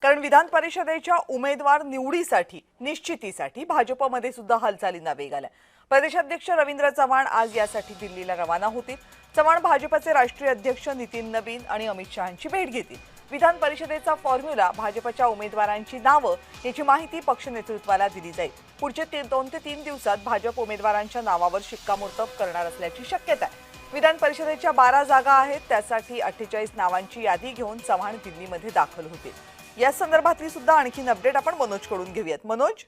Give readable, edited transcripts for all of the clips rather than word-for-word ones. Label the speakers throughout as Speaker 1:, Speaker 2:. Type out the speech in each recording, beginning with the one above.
Speaker 1: कारण विधान परिषदेच्या उमेदवार निवडीसाठी निश्चितीसाठी भाजपमध्ये सुद्धा हालचालींना वेग आला। प्रदेशाध्यक्ष रवींद्र चव्हाण आज यासाठी दिल्लीला रवाना होतील। चव्हाण भाजपचे राष्ट्रीय अध्यक्ष नितीन नवीन आणि अमित शहांची भेट घेतील। विधान परिषदेचा फॉर्म्युला, भाजपच्या उमेदवारांची नावं याची माहिती पक्ष नेतृत्वाला दिली जाईल। पुढचे 2 ते 3 दिवसात भाजप उमेदवारांच्या नावावर शिक्कामोर्तब करणार असल्याची शक्यता आहे। विधान परिषदेच्या 12 जागा आहेत, त्यासाठी 48 नावांची यादी घेऊन चव्हाण दिल्लीमध्ये दाखल होतील। या संदर्भातली सुद्धा आणखी अपडेट आपण मनोजकडून घेऊयात। मनोज,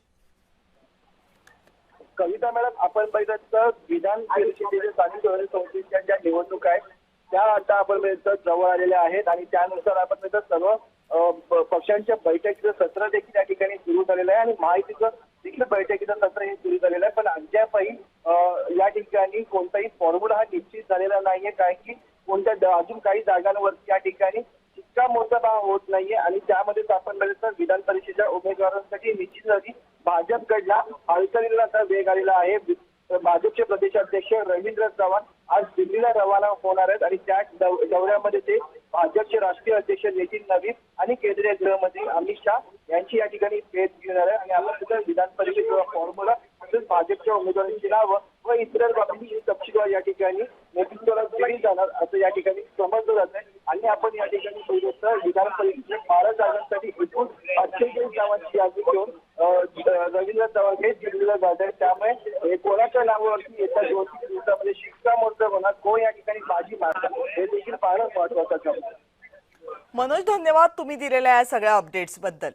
Speaker 2: कविता मॅडम, आपण बघितलं विधान परिषदेच्या स्थानिक स्वराज्य संस्थेच्या ज्या निवडणूक आहेत त्या आता आपण जवळ आलेल्या आहेत आणि त्यानुसार आपण सर्व पक्षांच्या बैठकीचं सत्र देखील या ठिकाणी सुरू झालेलं आहे आणि महायुतीचं देखील बैठकीचं सत्र हे सुरू झालेलं आहे। पण अद्यापही या ठिकाणी कोणताही फॉर्म्युला हा निश्चित झालेला नाहीये, कारण की कोणत्या अजून काही जागांवरती या ठिकाणी शिक्कामोर्तब होत नाहीये आणि त्यामध्येच आपण बघितलं विधान परिषदेच्या उमेदवारांसाठी निश्चित झाली भाजपकडला हालचालीला आता वेग आलेला आहे। भाजपचे प्रदेशाध्यक्ष रवींद्र चव्हाण आज दिल्लीला रवाना होणार आहेत आणि त्या दौऱ्यामध्ये ते भाजपचे राष्ट्रीय अध्यक्ष नितीन नवीन आणि केंद्रीय गृहमंत्री अमित शहा यांची या ठिकाणी भेट घेणार आहे आणि आपण सुद्धा विधान परिषदेचा फॉर्म्युला तसेच भाजपच्या उमेदवारांची नावं व इतर बाबी तपशीलवार या ठिकाणी नेतृत्वाला दिली जाणार असं या ठिकाणी समजलं जात आहे। आणि आपण या ठिकाणी बघितलं विधान परिषदेच्या 12 जागांसाठी एकूण 48 नावांची यादी घेऊन रवींद्र चव्हाण हे दिल्लीला जात आहेत। त्यामुळे कोणाच्या नावावरती येत्या 2-3 दिवसामध्ये शिक्कामोर्तब होणार, कोण या ठिकाणी बाजी मारणार हे देखील पाहणं महत्त्वाचं आहे।
Speaker 1: मनोज, धन्यवाद तुम्ही दिलेल्या या सगळ्या अपडेट्स बद्दल।